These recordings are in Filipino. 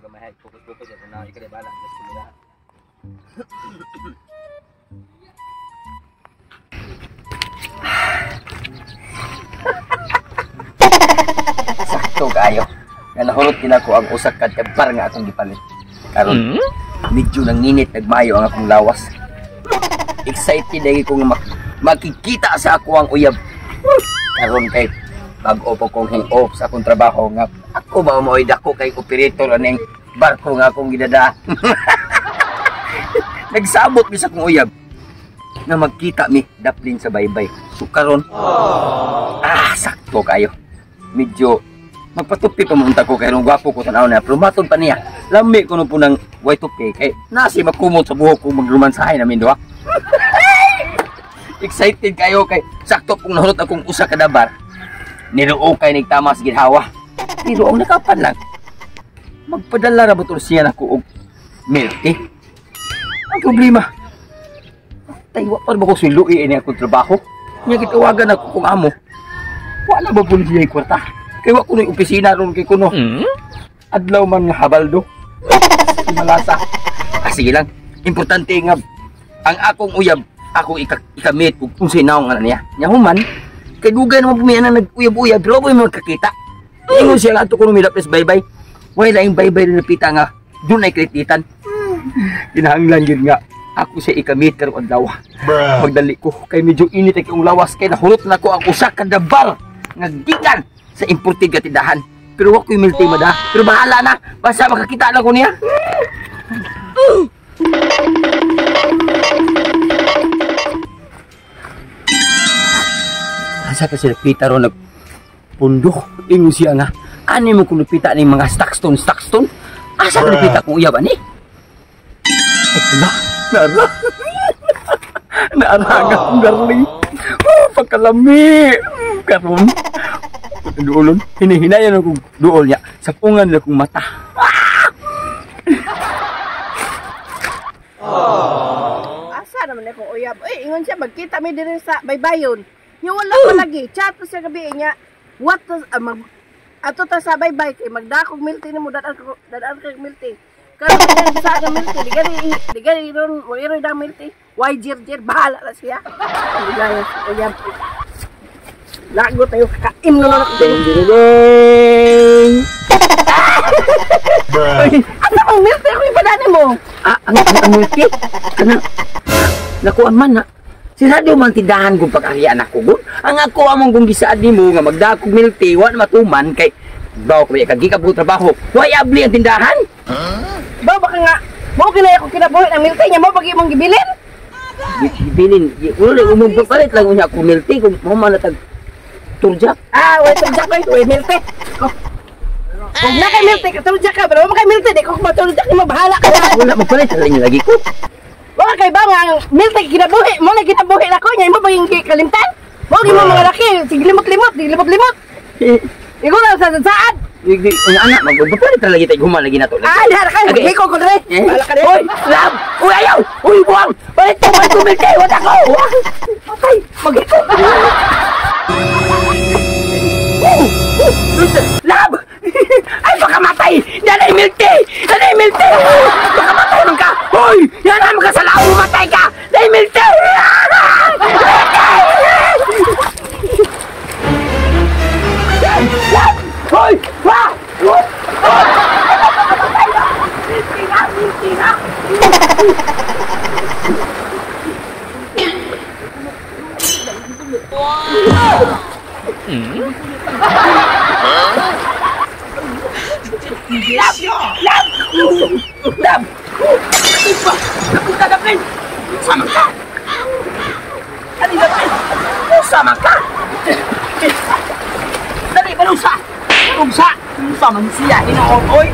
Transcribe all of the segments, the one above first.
gamahay. Focus-focus ito na. Ikaw na bala. Just kumila. Sakto kayo. Nga nahulot din ako ang usak ka tebar nga akong gipalit. Karon, medyo nanginit nagmayo ang akong lawas. Excited lagi kong makikita sa ako ang uyab. Karon kay bago po kong hang-off sa akong trabaho nga ako ba mo'y dako kay operator aning barko nga akong gidada. Nagsabot mi sa akong uyab na magkita mi daplin sa baybay. So karon, sakto kayo. Medyo magpatupi pa munta ko kay nung gwapo ko tanaw na pero maton pa niya. Lami ko no po ng white tupi kay nasi makumot sa buhok ko magrumansahay namin duha. Excited kayo kay sakto kung nahulot akong usa ka dabar. Niruo kay nagtama sa ginhawa. Niruo nakapan lang. Magpadala ra butol siya nako og milk eh. Ang problema. Taywa pa ba ko silui ini akong trabaho? Nya gitawagan ako kung amo. Wala ba po siya kwarta? Kaya wa ko na opisina ron kay kuno. Adlaw man nga habaldo. Malasa. Sige lang. Importante nga ang akong uyab ako ikamit kung sinaw nga niya. Nya human kay dugay naman pumiyan na nag-uyab-uyab pero boy mo kakita. Ingon siya ato kuno midap is bye-bye. Way laing bye-bye rin napita nga dunay kreditan. Kinahanglan gyud nga ako sa ikamit karon adlaw. Magdali ko kay medyo init ang lawas kay nahulot na ko ang usa ka dabar nga gikan sa imported nga tindahan. Pero wa ko'y milti mada. Pero bahala na. Basta makakita lang ko niya. Asa ka sila pita ro nagpundok. Ingon siya nga. Ani mo kung napita ni mga stockstone. Asa ka napita kung uyab ani? Ito na. Nara. Naaraga kong darling. Pagkalami. Karon. Duolon. Hinihinayan akong duol niya. Sapungan na akong mata. Asa naman akong uyab. Uy, ingon siya. Magkita mi din sa baybayon. Yung wala pa lagi. Chat pa siya gabi niya. What to, ato ta sa baybay. Kay magdakog milti na mo. Dadaan kag milti. Karon sa aga milti. Di gani ron. Wala ron milti. Why jir. Bahala na siya. Ligaya sa uyab. Lago tayo kakain na lang. Ding. Ano ang milk? Ako yung padani mo. Ang milk? Kana, nakuan man na. Sinadyo man tindahan kung pag-arian ako. Ang ako among kung gisaad ni mo nga magdakog milk tea, wala matuman kay bawa ko kagikap ko trabaho. Why abli ang tindahan? Ba, baka nga, mo kinaya ko kinabuhi ng milk tea niya mo pag imong gibilin? Gibilin. Wala umong palit lang niya ako milk tea kung mo manatag turjak. Wala turjak ko ito, milk tea. Kung na kay milk tea, turjak ka, pero mo kay milk tea, di ko maturjak ni mabahala ka na. Wala magpalit sa inyo lagi ko. Wala kay ba nga, milk tea kinabuhi, mo na kinabuhi na ko niya, mo ba yung kalimtan? Mo mo mga laki, sige limot-limot. Ikaw lang sa saad. Ang anak, magpapalit na lagi tayo humalagi na to. Dahil ka, mag-iko ko rin. Bahala ka rin. Uy, lab! Uy, ayaw! Uy, buwang! Balik to, man kumilti! Wala ko! Okay, mag-iko! Lab! Ay, baka matay! Yan ay milti! Baka matay man ka! Uy! Yan ay magkasalaw! Matay ka! Yan ay milti! Lab! Uy! Wah! Uy! Milti na! Lab! Napunta na rin! Sama ka! Kanina rin! Sama ka! Dali, balusa! Sama siya, ina-otoy!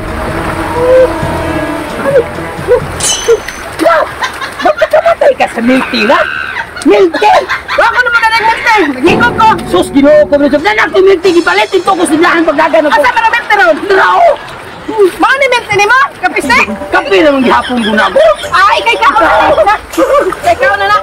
Lab! Magkakamatay ka sa milk tea, Lab! Milk tea! Ako naman na nag-milk tea! Nag-hikot ko! Sus, ginoo ko rin. Nanak ni milk tea, gipalit ito ko silahan pagdagan ako. Asa ka na milk tea ron? Drao! Mga ni milk tea ni mo? Kapiste? Kape naman gihapon ko na ako. Ay, kay ka na! Kay ka na na!